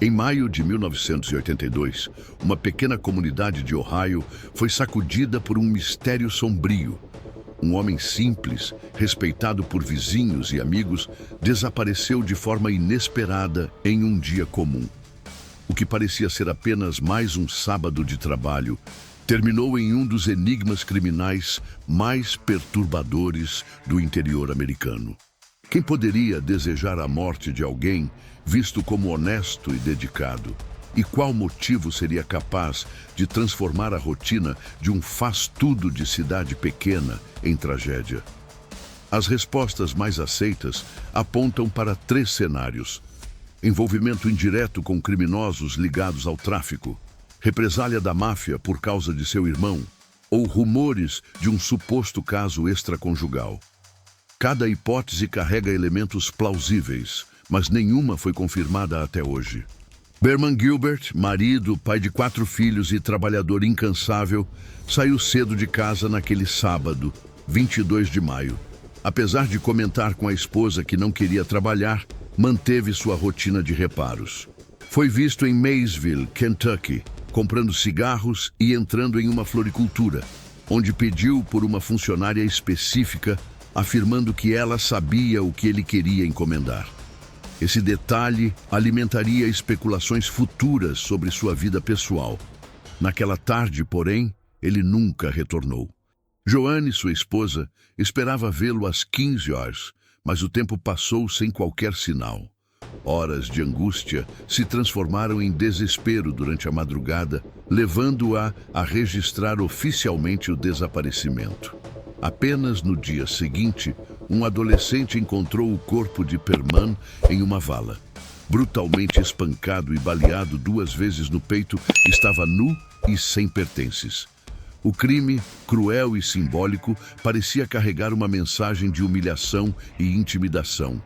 Em maio de 1982, uma pequena comunidade de Ohio foi sacudida por um mistério sombrio. Um homem simples, respeitado por vizinhos e amigos, desapareceu de forma inesperada em um dia comum. O que parecia ser apenas mais um sábado de trabalho terminou em um dos enigmas criminais mais perturbadores do interior americano. Quem poderia desejar a morte de alguém visto como honesto e dedicado? E qual motivo seria capaz de transformar a rotina de um faz-tudo de cidade pequena em tragédia? As respostas mais aceitas apontam para 3 cenários: envolvimento indireto com criminosos ligados ao tráfico, represália da máfia por causa de seu irmão, ou rumores de um suposto caso extraconjugal. Cada hipótese carrega elementos plausíveis, mas nenhuma foi confirmada até hoje. Berman Gilbert, marido, pai de 4 filhos e trabalhador incansável, saiu cedo de casa naquele sábado, 22 de maio. Apesar de comentar com a esposa que não queria trabalhar, manteve sua rotina de reparos. Foi visto em Maysville, Kentucky, comprando cigarros e entrando em uma floricultura, onde pediu por uma funcionária específica, afirmando que ela sabia o que ele queria encomendar. Esse detalhe alimentaria especulações futuras sobre sua vida pessoal. Naquela tarde, porém, ele nunca retornou. Joanne, sua esposa, esperava vê-lo às 15 horas, mas o tempo passou sem qualquer sinal. Horas de angústia se transformaram em desespero durante a madrugada, levando-a a registrar oficialmente o desaparecimento. Apenas no dia seguinte, um adolescente encontrou o corpo de Perman em uma vala. Brutalmente espancado e baleado 2 vezes no peito, estava nu e sem pertences. O crime, cruel e simbólico, parecia carregar uma mensagem de humilhação e intimidação.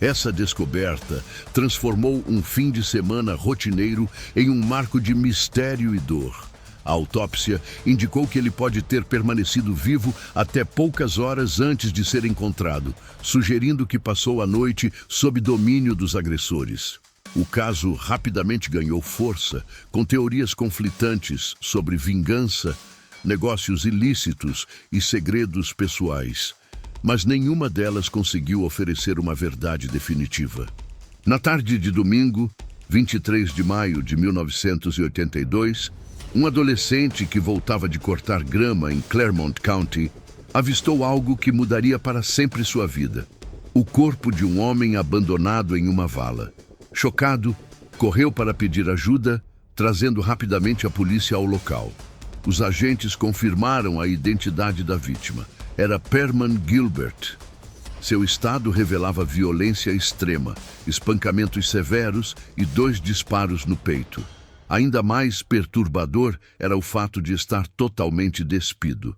Essa descoberta transformou um fim de semana rotineiro em um marco de mistério e dor. A autópsia indicou que ele pode ter permanecido vivo até poucas horas antes de ser encontrado, sugerindo que passou a noite sob domínio dos agressores. O caso rapidamente ganhou força, com teorias conflitantes sobre vingança, negócios ilícitos e segredos pessoais, mas nenhuma delas conseguiu oferecer uma verdade definitiva. Na tarde de domingo, 23 de maio de 1982, um adolescente que voltava de cortar grama em Claremont County avistou algo que mudaria para sempre sua vida: o corpo de um homem abandonado em uma vala. Chocado, correu para pedir ajuda, trazendo rapidamente a polícia ao local. Os agentes confirmaram a identidade da vítima. Era Perman Gilbert. Seu estado revelava violência extrema, espancamentos severos e 2 disparos no peito. Ainda mais perturbador era o fato de estar totalmente despido.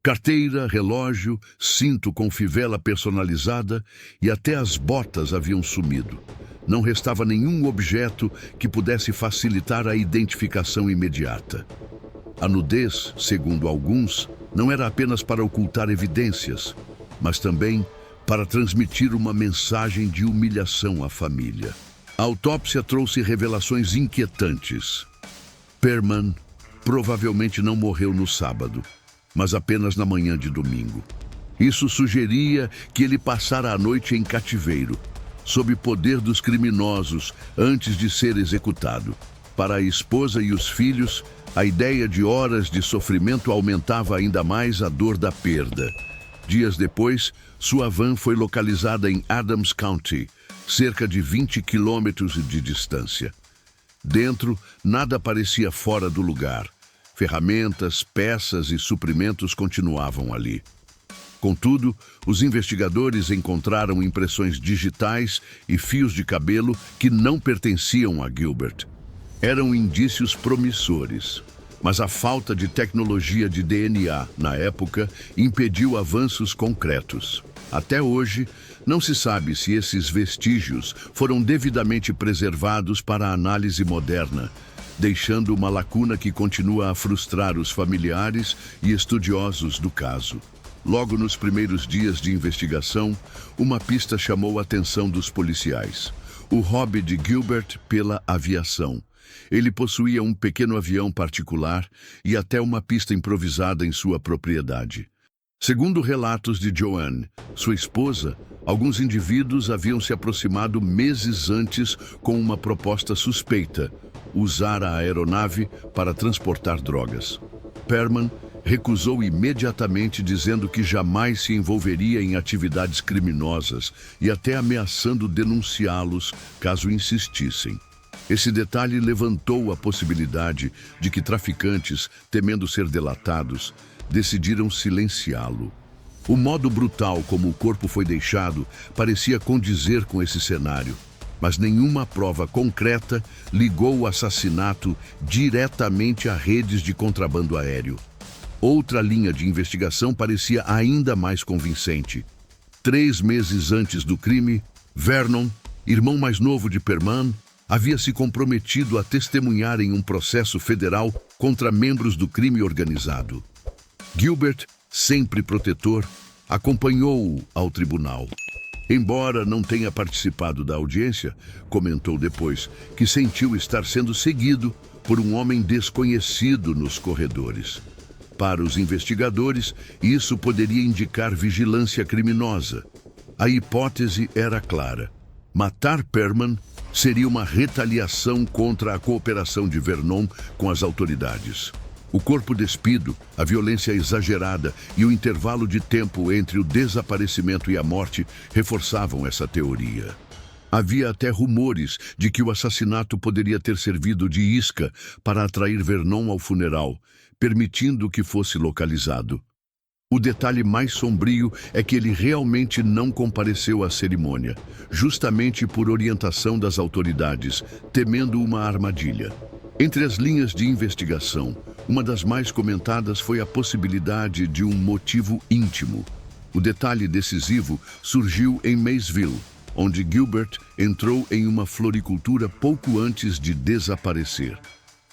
Carteira, relógio, cinto com fivela personalizada e até as botas haviam sumido. Não restava nenhum objeto que pudesse facilitar a identificação imediata. A nudez, segundo alguns, não era apenas para ocultar evidências, mas também para transmitir uma mensagem de humilhação à família. A autópsia trouxe revelações inquietantes. Perman provavelmente não morreu no sábado, mas apenas na manhã de domingo. Isso sugeria que ele passara a noite em cativeiro, sob poder dos criminosos, antes de ser executado. Para a esposa e os filhos, a ideia de horas de sofrimento aumentava ainda mais a dor da perda. Dias depois, sua van foi localizada em Adams County, cerca de 20 quilômetros de distância. Dentro, nada parecia fora do lugar. Ferramentas, peças e suprimentos continuavam ali. Contudo, os investigadores encontraram impressões digitais e fios de cabelo que não pertenciam a Gilbert. Eram indícios promissores, mas a falta de tecnologia de DNA na época impediu avanços concretos. Até hoje, não se sabe se esses vestígios foram devidamente preservados para a análise moderna, deixando uma lacuna que continua a frustrar os familiares e estudiosos do caso. Logo nos primeiros dias de investigação, uma pista chamou a atenção dos policiais. o hobby de Gilbert pela aviação. Ele possuía um pequeno avião particular e até uma pista improvisada em sua propriedade. Segundo relatos de Joanne, sua esposa, alguns indivíduos haviam se aproximado meses antes com uma proposta suspeita: usar a aeronave para transportar drogas. Perman recusou imediatamente, dizendo que jamais se envolveria em atividades criminosas e até ameaçando denunciá-los caso insistissem. Esse detalhe levantou a possibilidade de que traficantes, temendo ser delatados, decidiram silenciá-lo. O modo brutal como o corpo foi deixado parecia condizer com esse cenário, mas nenhuma prova concreta ligou o assassinato diretamente a redes de contrabando aéreo. Outra linha de investigação parecia ainda mais convincente. 3 meses antes do crime, Vernon, irmão mais novo de Perman, havia se comprometido a testemunhar em um processo federal contra membros do crime organizado. Gilbert, sempre protetor, acompanhou-o ao tribunal. Embora não tenha participado da audiência, comentou depois que sentiu estar sendo seguido por um homem desconhecido nos corredores. Para os investigadores, isso poderia indicar vigilância criminosa. A hipótese era clara: matar Perman seria uma retaliação contra a cooperação de Vernon com as autoridades. O corpo despido, a violência exagerada e o intervalo de tempo entre o desaparecimento e a morte reforçavam essa teoria. Havia até rumores de que o assassinato poderia ter servido de isca para atrair Vernon ao funeral, permitindo que fosse localizado. O detalhe mais sombrio é que ele realmente não compareceu à cerimônia, justamente por orientação das autoridades, temendo uma armadilha. Entre as linhas de investigação, uma das mais comentadas foi a possibilidade de um motivo íntimo. O detalhe decisivo surgiu em Maysville, onde Gilbert entrou em uma floricultura pouco antes de desaparecer.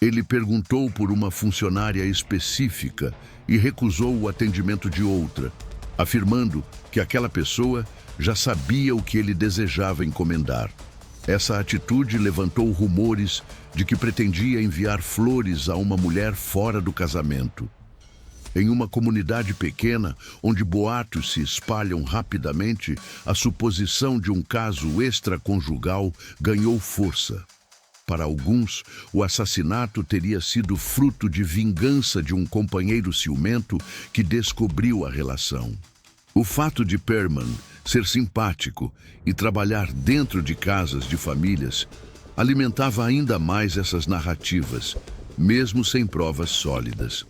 Ele perguntou por uma funcionária específica e recusou o atendimento de outra, afirmando que aquela pessoa já sabia o que ele desejava encomendar. Essa atitude levantou rumores de que pretendia enviar flores a uma mulher fora do casamento. Em uma comunidade pequena, onde boatos se espalham rapidamente, a suposição de um caso extraconjugal ganhou força. Para alguns, o assassinato teria sido fruto de vingança de um companheiro ciumento que descobriu a relação. O fato de Perman ser simpático e trabalhar dentro de casas de famílias alimentava ainda mais essas narrativas, mesmo sem provas sólidas.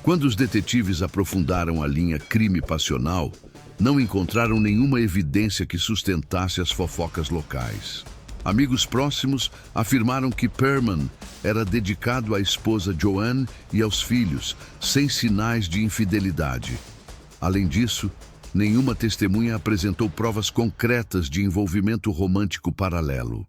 Quando os detetives aprofundaram a linha crime passional, não encontraram nenhuma evidência que sustentasse as fofocas locais. Amigos próximos afirmaram que Perman era dedicado à esposa Joanne e aos filhos, sem sinais de infidelidade. Além disso, nenhuma testemunha apresentou provas concretas de envolvimento romântico paralelo.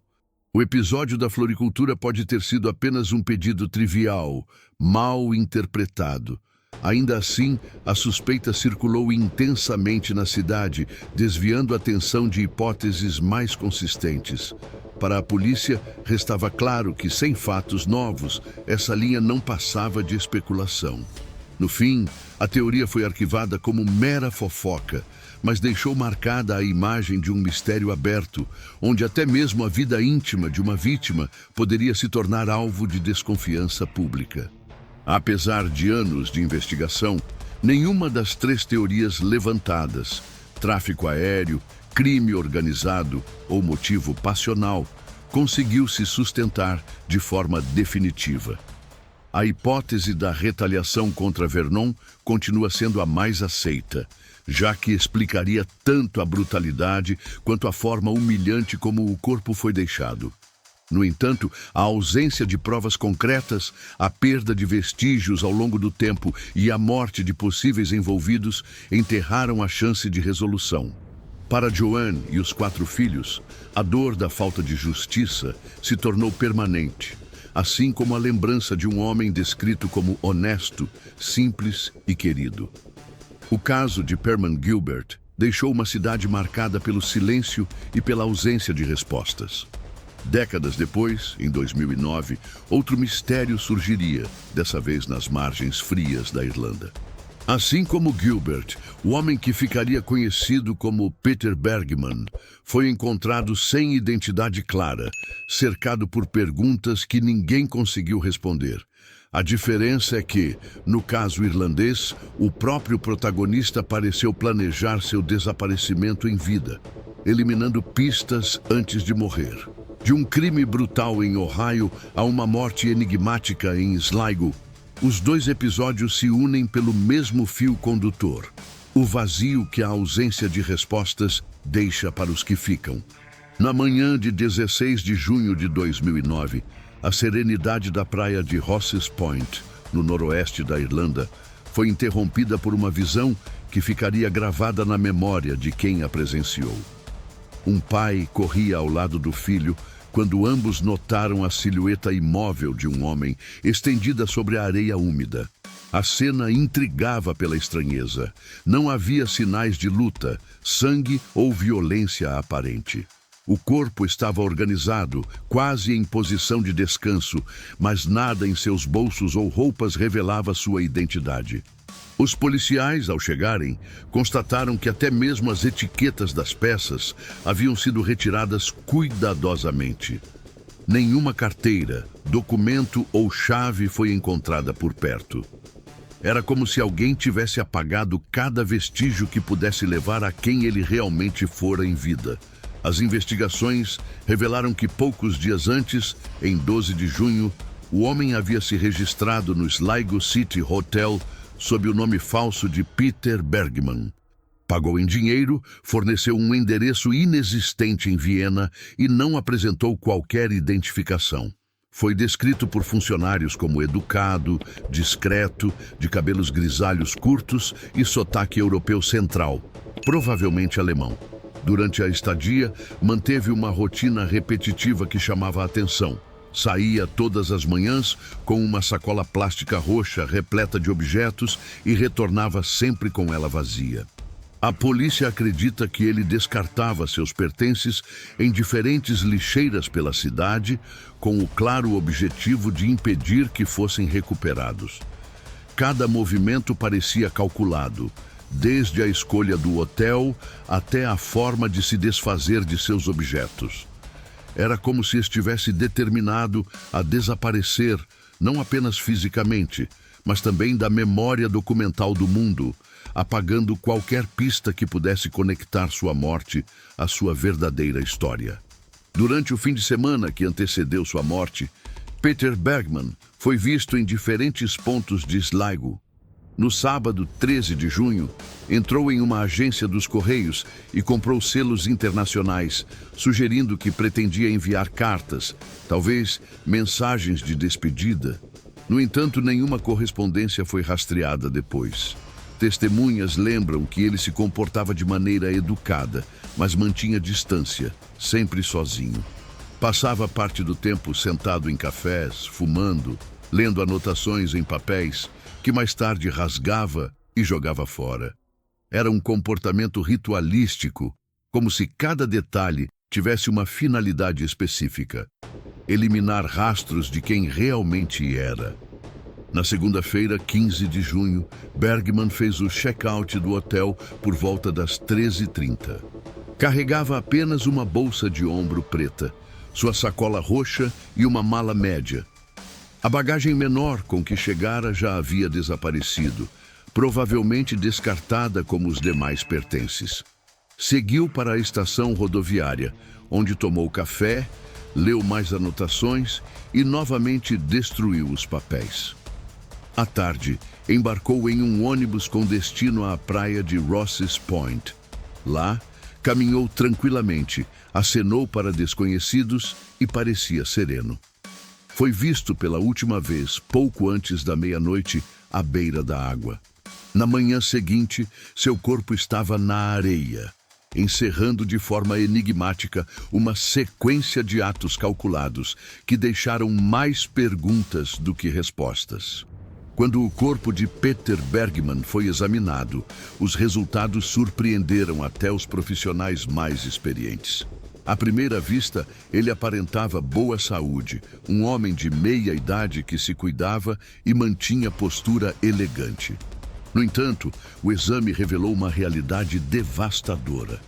O episódio da floricultura pode ter sido apenas um pedido trivial, mal interpretado. Ainda assim, a suspeita circulou intensamente na cidade, desviando a atenção de hipóteses mais consistentes. Para a polícia, restava claro que, sem fatos novos, essa linha não passava de especulação. No fim, a teoria foi arquivada como mera fofoca, mas deixou marcada a imagem de um mistério aberto, onde até mesmo a vida íntima de uma vítima poderia se tornar alvo de desconfiança pública. Apesar de anos de investigação, nenhuma das 3 teorias levantadas, tráfico aéreo, crime organizado ou motivo passional, conseguiu se sustentar de forma definitiva. A hipótese da retaliação contra Vernon continua sendo a mais aceita, já que explicaria tanto a brutalidade quanto a forma humilhante como o corpo foi deixado. No entanto, a ausência de provas concretas, a perda de vestígios ao longo do tempo e a morte de possíveis envolvidos enterraram a chance de resolução. Para Joanne e os 4 filhos, a dor da falta de justiça se tornou permanente, assim como a lembrança de um homem descrito como honesto, simples e querido. O caso de Perman Gilbert deixou uma cidade marcada pelo silêncio e pela ausência de respostas. Décadas depois, em 2009, outro mistério surgiria, dessa vez nas margens frias da Irlanda. Assim como Gilbert, o homem que ficaria conhecido como Peter Bergman, foi encontrado sem identidade clara, cercado por perguntas que ninguém conseguiu responder. A diferença é que, no caso irlandês, o próprio protagonista pareceu planejar seu desaparecimento em vida, eliminando pistas antes de morrer. De um crime brutal em Ohio a uma morte enigmática em Sligo, os dois episódios se unem pelo mesmo fio condutor: o vazio que a ausência de respostas deixa para os que ficam. Na manhã de 16 de junho de 2009, a serenidade da praia de Rosses Point, no noroeste da Irlanda, foi interrompida por uma visão que ficaria gravada na memória de quem a presenciou. Um pai corria ao lado do filho quando ambos notaram a silhueta imóvel de um homem estendida sobre a areia úmida. A cena intrigava pela estranheza. Não havia sinais de luta, sangue ou violência aparente. O corpo estava organizado, quase em posição de descanso, mas nada em seus bolsos ou roupas revelava sua identidade. Os policiais, ao chegarem, constataram que até mesmo as etiquetas das peças haviam sido retiradas cuidadosamente. Nenhuma carteira, documento ou chave foi encontrada por perto. Era como se alguém tivesse apagado cada vestígio que pudesse levar a quem ele realmente fora em vida. As investigações revelaram que poucos dias antes, em 12 de junho, o homem havia se registrado no Sligo City Hotel sob o nome falso de Peter Bergman. Pagou em dinheiro, forneceu um endereço inexistente em Viena e não apresentou qualquer identificação. Foi descrito por funcionários como educado, discreto, de cabelos grisalhos curtos e sotaque europeu central, provavelmente alemão. Durante a estadia, manteve uma rotina repetitiva que chamava a atenção. Saía todas as manhãs com uma sacola plástica roxa repleta de objetos e retornava sempre com ela vazia. A polícia acredita que ele descartava seus pertences em diferentes lixeiras pela cidade, com o claro objetivo de impedir que fossem recuperados. Cada movimento parecia calculado, desde a escolha do hotel até a forma de se desfazer de seus objetos. Era como se estivesse determinado a desaparecer, não apenas fisicamente, mas também da memória documental do mundo, apagando qualquer pista que pudesse conectar sua morte à sua verdadeira história. Durante o fim de semana que antecedeu sua morte, Peter Bergman foi visto em diferentes pontos de Sligo. No sábado, 13 de junho, entrou em uma agência dos Correios e comprou selos internacionais, sugerindo que pretendia enviar cartas, talvez mensagens de despedida. No entanto, nenhuma correspondência foi rastreada depois. Testemunhas lembram que ele se comportava de maneira educada, mas mantinha distância, sempre sozinho. Passava parte do tempo sentado em cafés, fumando, lendo anotações em papéis, que mais tarde rasgava e jogava fora. Era um comportamento ritualístico, como se cada detalhe tivesse uma finalidade específica: eliminar rastros de quem realmente era. Na segunda-feira, 15 de junho, Bergman fez o check-out do hotel por volta das 13h30. Carregava apenas uma bolsa de ombro preta, sua sacola roxa e uma mala média. A bagagem menor com que chegara já havia desaparecido, provavelmente descartada como os demais pertences. Seguiu para a estação rodoviária, onde tomou café, leu mais anotações e novamente destruiu os papéis. À tarde, embarcou em um ônibus com destino à praia de Rosses Point. Lá, caminhou tranquilamente, acenou para desconhecidos e parecia sereno. Foi visto pela última vez, pouco antes da meia-noite, à beira da água. Na manhã seguinte, seu corpo estava na areia, encerrando de forma enigmática uma sequência de atos calculados que deixaram mais perguntas do que respostas. Quando o corpo de Peter Bergman foi examinado, os resultados surpreenderam até os profissionais mais experientes. À primeira vista, ele aparentava boa saúde, um homem de meia idade que se cuidava e mantinha postura elegante. No entanto, o exame revelou uma realidade devastadora.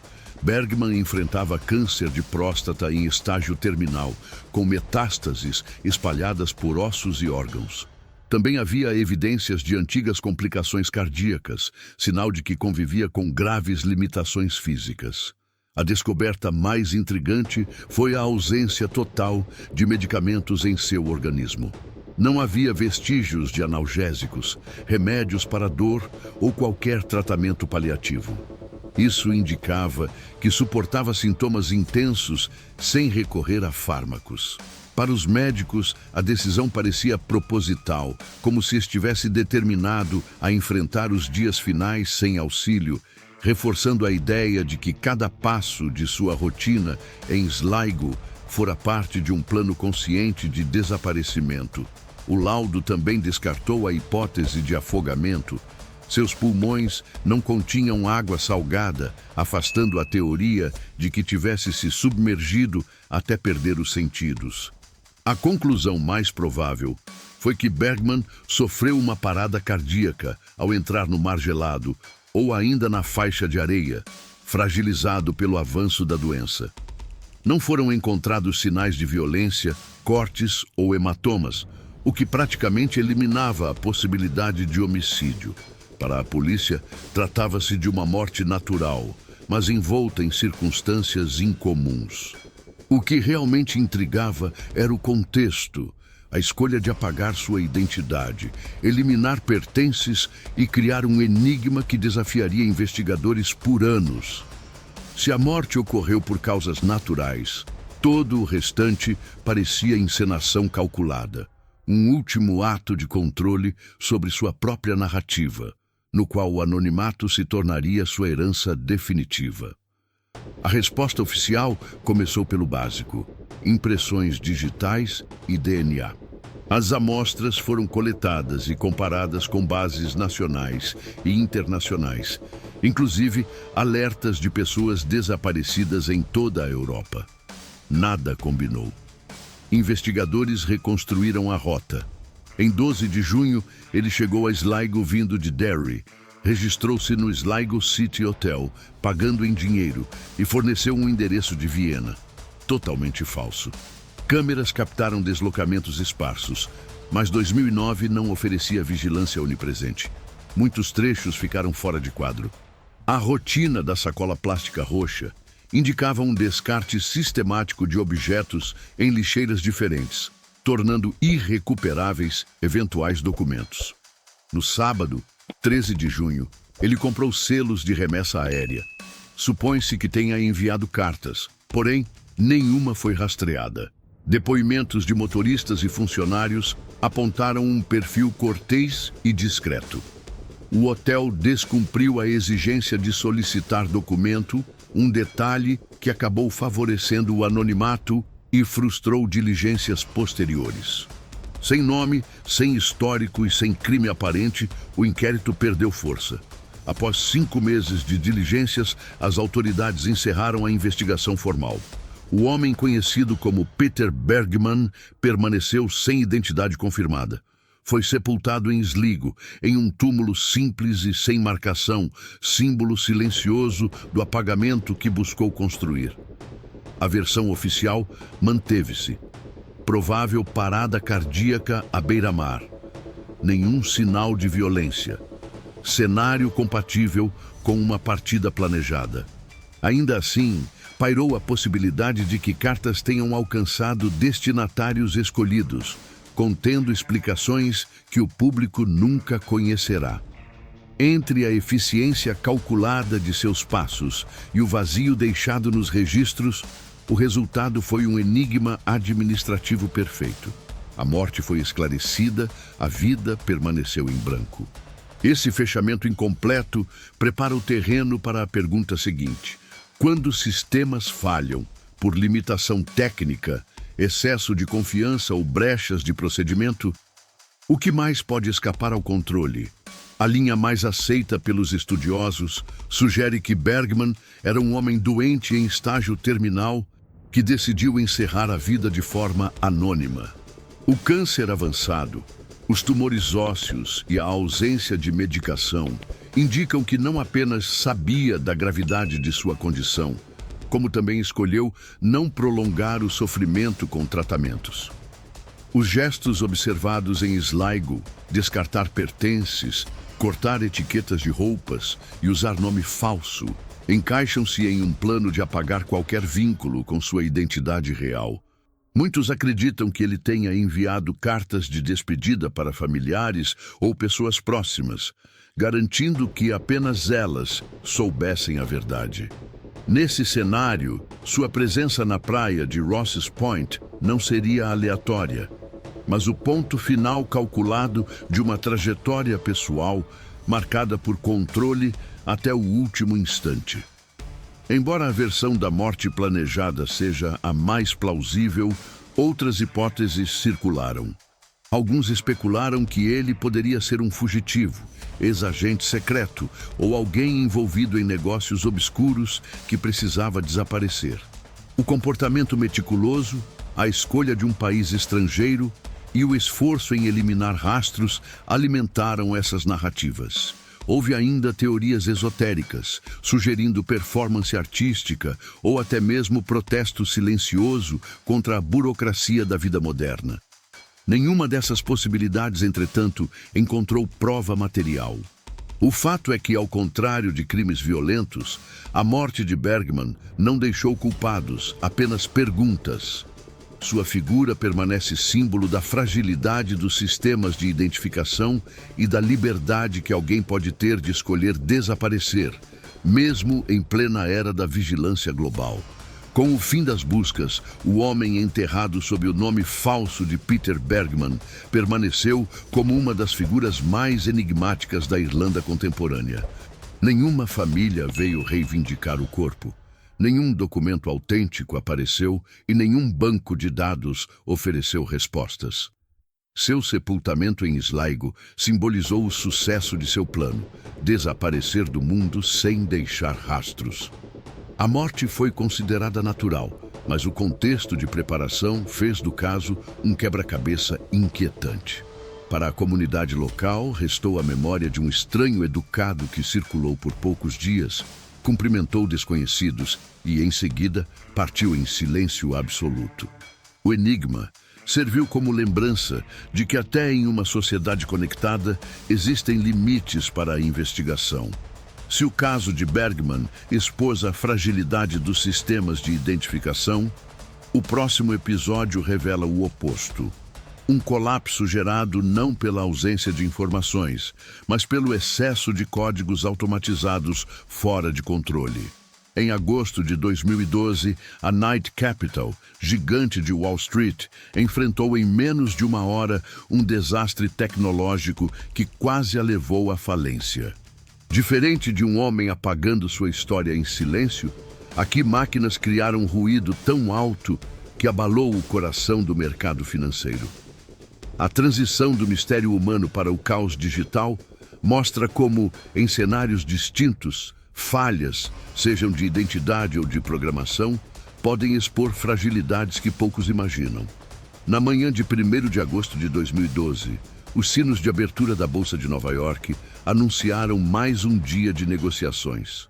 Bergman enfrentava câncer de próstata em estágio terminal, com metástases espalhadas por ossos e órgãos. Também havia evidências de antigas complicações cardíacas, sinal de que convivia com graves limitações físicas. A descoberta mais intrigante foi a ausência total de medicamentos em seu organismo. Não havia vestígios de analgésicos, remédios para dor ou qualquer tratamento paliativo. Isso indicava que suportava sintomas intensos sem recorrer a fármacos. Para os médicos, a decisão parecia proposital, como se estivesse determinado a enfrentar os dias finais sem auxílio, reforçando a ideia de que cada passo de sua rotina em Sligo fora parte de um plano consciente de desaparecimento. O laudo também descartou a hipótese de afogamento. Seus pulmões não continham água salgada, afastando a teoria de que tivesse se submergido até perder os sentidos. A conclusão mais provável foi que Bergman sofreu uma parada cardíaca ao entrar no mar gelado ou ainda na faixa de areia, fragilizado pelo avanço da doença. Não foram encontrados sinais de violência, cortes ou hematomas, o que praticamente eliminava a possibilidade de homicídio. Para a polícia, tratava-se de uma morte natural, mas envolta em circunstâncias incomuns. O que realmente intrigava era o contexto, a escolha de apagar sua identidade, eliminar pertences e criar um enigma que desafiaria investigadores por anos. Se a morte ocorreu por causas naturais, todo o restante parecia encenação calculada, um último ato de controle sobre sua própria narrativa, no qual o anonimato se tornaria sua herança definitiva. A resposta oficial começou pelo básico: impressões digitais e DNA. As amostras foram coletadas e comparadas com bases nacionais e internacionais, inclusive alertas de pessoas desaparecidas em toda a Europa. Nada combinou. Investigadores reconstruíram a rota. Em 12 de junho, ele chegou a Sligo vindo de Derry, registrou-se no Sligo City Hotel, pagando em dinheiro, e forneceu um endereço de Viena. Totalmente falso. Câmeras captaram deslocamentos esparsos, mas 2009 não oferecia vigilância onipresente. Muitos trechos ficaram fora de quadro. A rotina da sacola plástica roxa indicava um descarte sistemático de objetos em lixeiras diferentes, tornando irrecuperáveis eventuais documentos. No sábado, 13 de junho, ele comprou selos de remessa aérea. Supõe-se que tenha enviado cartas, porém, nenhuma foi rastreada. Depoimentos de motoristas e funcionários apontaram um perfil cortês e discreto. O hotel descumpriu a exigência de solicitar documento, um detalhe que acabou favorecendo o anonimato e frustrou diligências posteriores. Sem nome, sem histórico e sem crime aparente, o inquérito perdeu força. Após 5 meses de diligências, as autoridades encerraram a investigação formal. O homem conhecido como Peter Bergman permaneceu sem identidade confirmada. Foi sepultado em Sligo, em um túmulo simples e sem marcação, símbolo silencioso do apagamento que buscou construir. A versão oficial manteve-se. Provável parada cardíaca à beira-mar. Nenhum sinal de violência. Cenário compatível com uma partida planejada. Ainda assim, pairou a possibilidade de que cartas tenham alcançado destinatários escolhidos, contendo explicações que o público nunca conhecerá. Entre a eficiência calculada de seus passos e o vazio deixado nos registros, o resultado foi um enigma administrativo perfeito. A morte foi esclarecida, a vida permaneceu em branco. Esse fechamento incompleto prepara o terreno para a pergunta seguinte: quando sistemas falham por limitação técnica, excesso de confiança ou brechas de procedimento, o que mais pode escapar ao controle? A linha mais aceita pelos estudiosos sugere que Bergman era um homem doente em estágio terminal que decidiu encerrar a vida de forma anônima. O câncer avançado, os tumores ósseos e a ausência de medicação indicam que não apenas sabia da gravidade de sua condição, como também escolheu não prolongar o sofrimento com tratamentos. Os gestos observados em Sligo, descartar pertences, cortar etiquetas de roupas e usar nome falso, encaixam-se em um plano de apagar qualquer vínculo com sua identidade real. Muitos acreditam que ele tenha enviado cartas de despedida para familiares ou pessoas próximas, garantindo que apenas elas soubessem a verdade. Nesse cenário, sua presença na praia de Rosses Point não seria aleatória, mas o ponto final calculado de uma trajetória pessoal marcada por controle até o último instante. Embora a versão da morte planejada seja a mais plausível, outras hipóteses circularam. Alguns especularam que ele poderia ser um fugitivo, ex-agente secreto ou alguém envolvido em negócios obscuros que precisava desaparecer. O comportamento meticuloso, a escolha de um país estrangeiro e o esforço em eliminar rastros alimentaram essas narrativas. Houve ainda teorias esotéricas, sugerindo performance artística ou até mesmo protesto silencioso contra a burocracia da vida moderna. Nenhuma dessas possibilidades, entretanto, encontrou prova material. O fato é que, ao contrário de crimes violentos, a morte de Bergman não deixou culpados, apenas perguntas. Sua figura permanece símbolo da fragilidade dos sistemas de identificação e da liberdade que alguém pode ter de escolher desaparecer, mesmo em plena era da vigilância global. Com o fim das buscas, o homem enterrado sob o nome falso de Peter Bergman permaneceu como uma das figuras mais enigmáticas da Irlanda contemporânea. Nenhuma família veio reivindicar o corpo. Nenhum documento autêntico apareceu e nenhum banco de dados ofereceu respostas. Seu sepultamento em Sligo simbolizou o sucesso de seu plano, desaparecer do mundo sem deixar rastros. A morte foi considerada natural, mas o contexto de preparação fez do caso um quebra-cabeça inquietante. Para a comunidade local, restou a memória de um estranho educado que circulou por poucos dias, cumprimentou desconhecidos e, em seguida, partiu em silêncio absoluto. O enigma serviu como lembrança de que até em uma sociedade conectada existem limites para a investigação. Se o caso de Bergman expôs a fragilidade dos sistemas de identificação, o próximo episódio revela o oposto. Um colapso gerado não pela ausência de informações, mas pelo excesso de códigos automatizados fora de controle. Em agosto de 2012, a Knight Capital, gigante de Wall Street, enfrentou em menos de uma hora um desastre tecnológico que quase a levou à falência. Diferente de um homem apagando sua história em silêncio, aqui máquinas criaram um ruído tão alto que abalou o coração do mercado financeiro. A transição do mistério humano para o caos digital mostra como, em cenários distintos, falhas, sejam de identidade ou de programação, podem expor fragilidades que poucos imaginam. Na manhã de 1º de agosto de 2012, os sinos de abertura da Bolsa de Nova York anunciaram mais um dia de negociações.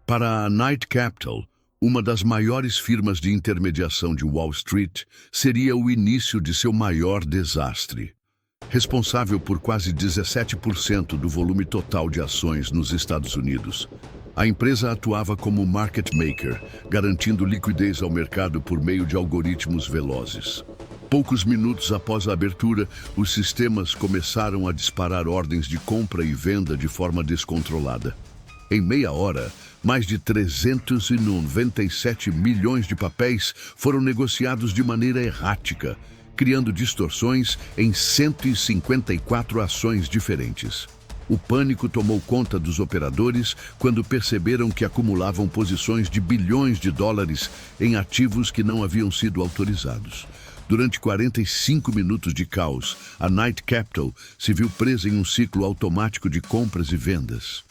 Para a Knight Capital, uma das maiores firmas de intermediação de Wall Street, seria o início de seu maior desastre. Responsável por quase 17% do volume total de ações nos Estados Unidos, a empresa atuava como market maker, garantindo liquidez ao mercado por meio de algoritmos velozes. Poucos minutos após a abertura, os sistemas começaram a disparar ordens de compra e venda de forma descontrolada. Em meia hora, mais de 397 milhões de papéis foram negociados de maneira errática, criando distorções em 154 ações diferentes. O pânico tomou conta dos operadores quando perceberam que acumulavam posições de bilhões de dólares em ativos que não haviam sido autorizados. Durante 45 minutos de caos, a Knight Capital se viu presa em um ciclo automático de compras e vendas.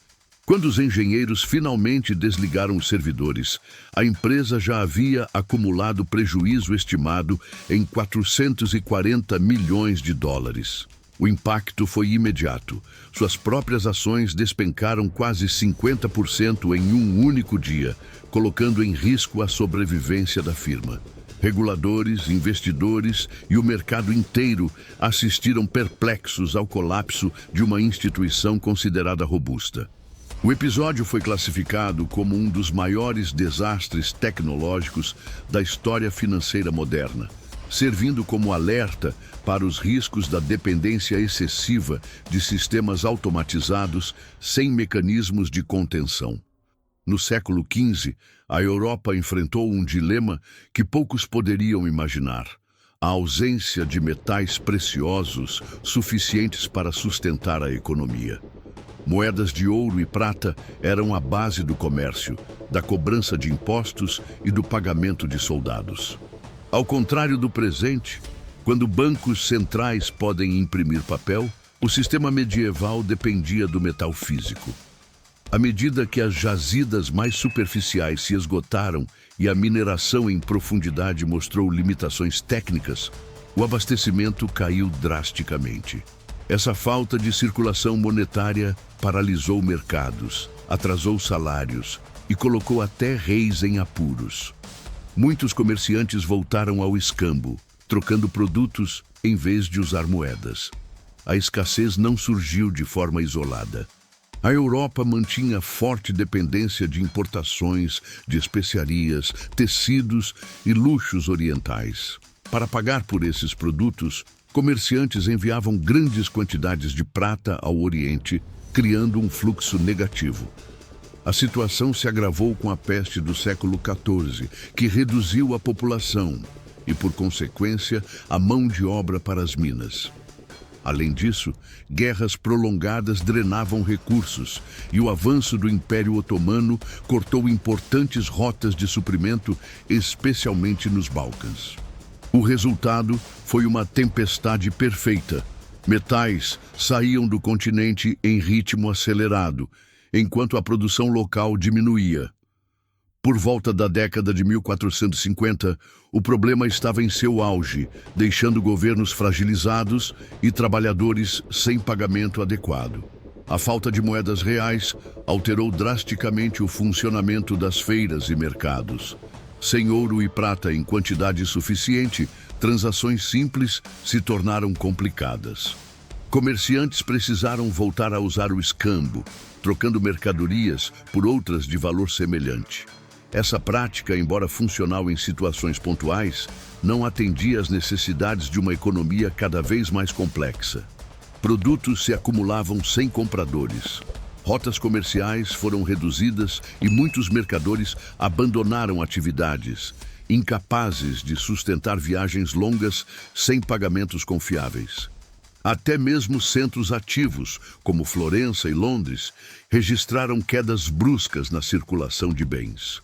Quando os engenheiros finalmente desligaram os servidores, a empresa já havia acumulado prejuízo estimado em 440 milhões de dólares. O impacto foi imediato. Suas próprias ações despencaram quase 50% em um único dia, colocando em risco a sobrevivência da firma. Reguladores, investidores e o mercado inteiro assistiram perplexos ao colapso de uma instituição considerada robusta. O episódio foi classificado como um dos maiores desastres tecnológicos da história financeira moderna, servindo como alerta para os riscos da dependência excessiva de sistemas automatizados sem mecanismos de contenção. No século XV, a Europa enfrentou um dilema que poucos poderiam imaginar: a ausência de metais preciosos suficientes para sustentar a economia. Moedas de ouro e prata eram a base do comércio, da cobrança de impostos e do pagamento de soldados. Ao contrário do presente, quando bancos centrais podem imprimir papel, o sistema medieval dependia do metal físico. À medida que as jazidas mais superficiais se esgotaram e a mineração em profundidade mostrou limitações técnicas, o abastecimento caiu drasticamente. Essa falta de circulação monetária paralisou mercados, atrasou salários e colocou até reis em apuros. Muitos comerciantes voltaram ao escambo, trocando produtos em vez de usar moedas. A escassez não surgiu de forma isolada. A Europa mantinha forte dependência de importações de especiarias, tecidos e luxos orientais. Para pagar por esses produtos, comerciantes enviavam grandes quantidades de prata ao Oriente, criando um fluxo negativo. A situação se agravou com a peste do século XIV, que reduziu a população e, por consequência, a mão de obra para as minas. Além disso, guerras prolongadas drenavam recursos e o avanço do Império Otomano cortou importantes rotas de suprimento, especialmente nos Balcãs. O resultado foi uma tempestade perfeita. Metais saíam do continente em ritmo acelerado, enquanto a produção local diminuía. Por volta da década de 1450, o problema estava em seu auge, deixando governos fragilizados e trabalhadores sem pagamento adequado. A falta de moedas reais alterou drasticamente o funcionamento das feiras e mercados. Sem ouro e prata em quantidade suficiente, transações simples se tornaram complicadas. Comerciantes precisaram voltar a usar o escambo, trocando mercadorias por outras de valor semelhante. Essa prática, embora funcional em situações pontuais, não atendia às necessidades de uma economia cada vez mais complexa. Produtos se acumulavam sem compradores. Rotas comerciais foram reduzidas e muitos mercadores abandonaram atividades, incapazes de sustentar viagens longas sem pagamentos confiáveis. Até mesmo centros ativos, como Florença e Londres, registraram quedas bruscas na circulação de bens.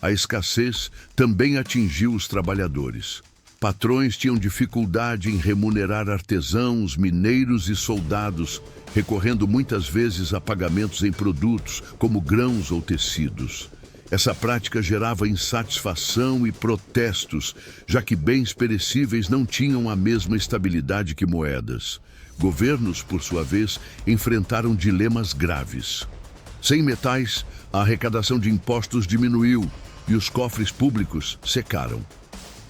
A escassez também atingiu os trabalhadores. Patrões tinham dificuldade em remunerar artesãos, mineiros e soldados, recorrendo muitas vezes a pagamentos em produtos, como grãos ou tecidos. Essa prática gerava insatisfação e protestos, já que bens perecíveis não tinham a mesma estabilidade que moedas. Governos, por sua vez, enfrentaram dilemas graves. Sem metais, a arrecadação de impostos diminuiu e os cofres públicos secaram.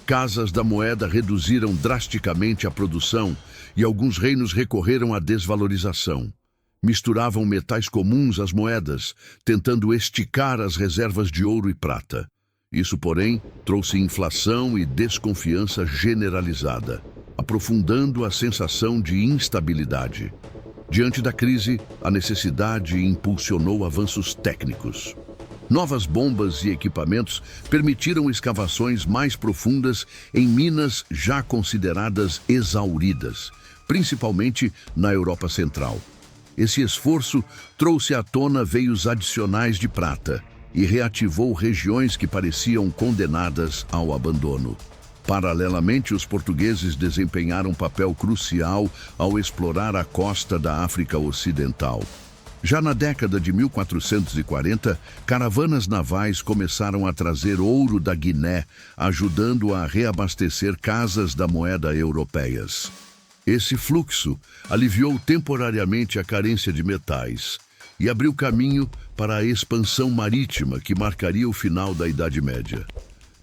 Casas da moeda reduziram drasticamente a produção e alguns reinos recorreram à desvalorização. Misturavam metais comuns às moedas, tentando esticar as reservas de ouro e prata. Isso, porém, trouxe inflação e desconfiança generalizada, aprofundando a sensação de instabilidade. Diante da crise, a necessidade impulsionou avanços técnicos. Novas bombas e equipamentos permitiram escavações mais profundas em minas já consideradas exauridas, principalmente na Europa Central. Esse esforço trouxe à tona veios adicionais de prata e reativou regiões que pareciam condenadas ao abandono. Paralelamente, os portugueses desempenharam um papel crucial ao explorar a costa da África Ocidental. Já na década de 1440, caravanas navais começaram a trazer ouro da Guiné, ajudando a reabastecer casas da moeda europeias. Esse fluxo aliviou temporariamente a carência de metais e abriu caminho para a expansão marítima que marcaria o final da Idade Média.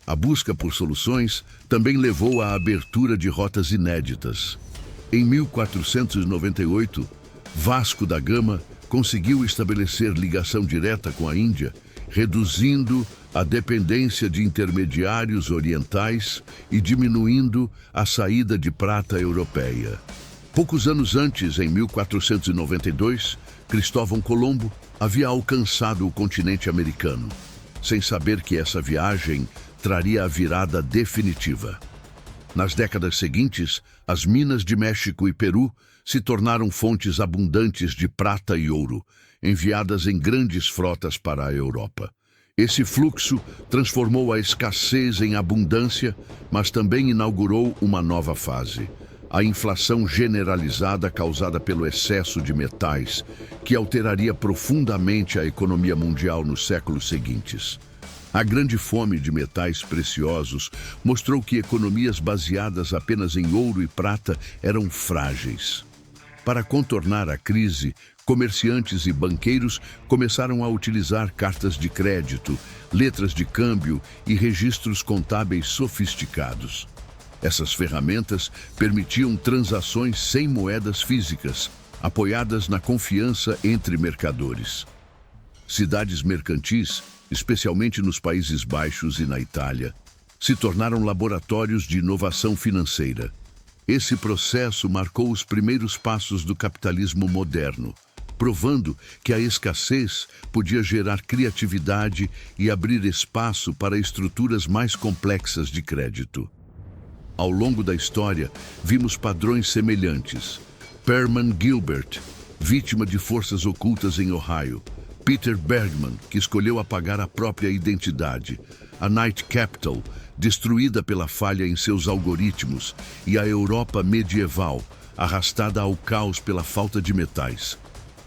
A busca por soluções também levou à abertura de rotas inéditas. Em 1498, Vasco da Gama conseguiu estabelecer ligação direta com a Índia, reduzindo a dependência de intermediários orientais e diminuindo a saída de prata europeia. Poucos anos antes, em 1492, Cristóvão Colombo havia alcançado o continente americano, sem saber que essa viagem traria a virada definitiva. Nas décadas seguintes, as minas de México e Peru se tornaram fontes abundantes de prata e ouro, enviadas em grandes frotas para a Europa. Esse fluxo transformou a escassez em abundância, mas também inaugurou uma nova fase: a inflação generalizada causada pelo excesso de metais, que alteraria profundamente a economia mundial nos séculos seguintes. A grande fome de metais preciosos mostrou que economias baseadas apenas em ouro e prata eram frágeis. Para contornar a crise, comerciantes e banqueiros começaram a utilizar cartas de crédito, letras de câmbio e registros contábeis sofisticados. Essas ferramentas permitiam transações sem moedas físicas, apoiadas na confiança entre mercadores. Cidades mercantis, especialmente nos Países Baixos e na Itália, se tornaram laboratórios de inovação financeira. Esse processo marcou os primeiros passos do capitalismo moderno, provando que a escassez podia gerar criatividade e abrir espaço para estruturas mais complexas de crédito. Ao longo da história, vimos padrões semelhantes. Perman Gilbert, vítima de forças ocultas em Ohio. Peter Bergman, que escolheu apagar a própria identidade. A Knight Capital, destruída pela falha em seus algoritmos. E a Europa medieval, arrastada ao caos pela falta de metais.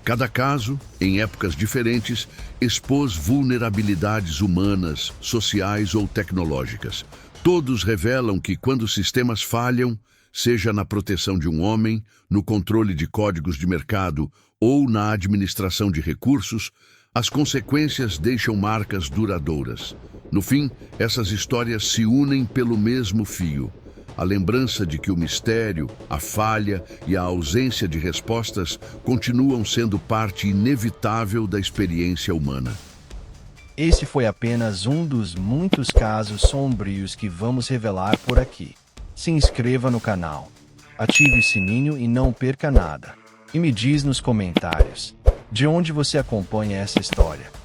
Cada caso, em épocas diferentes, expôs vulnerabilidades humanas, sociais ou tecnológicas. Todos revelam que quando sistemas falham, seja na proteção de um homem, no controle de códigos de mercado ou na administração de recursos, as consequências deixam marcas duradouras. No fim, essas histórias se unem pelo mesmo fio: a lembrança de que o mistério, a falha e a ausência de respostas continuam sendo parte inevitável da experiência humana. Esse foi apenas um dos muitos casos sombrios que vamos revelar por aqui. Se inscreva no canal, ative o sininho e não perca nada. E me diz nos comentários de onde você acompanha essa história.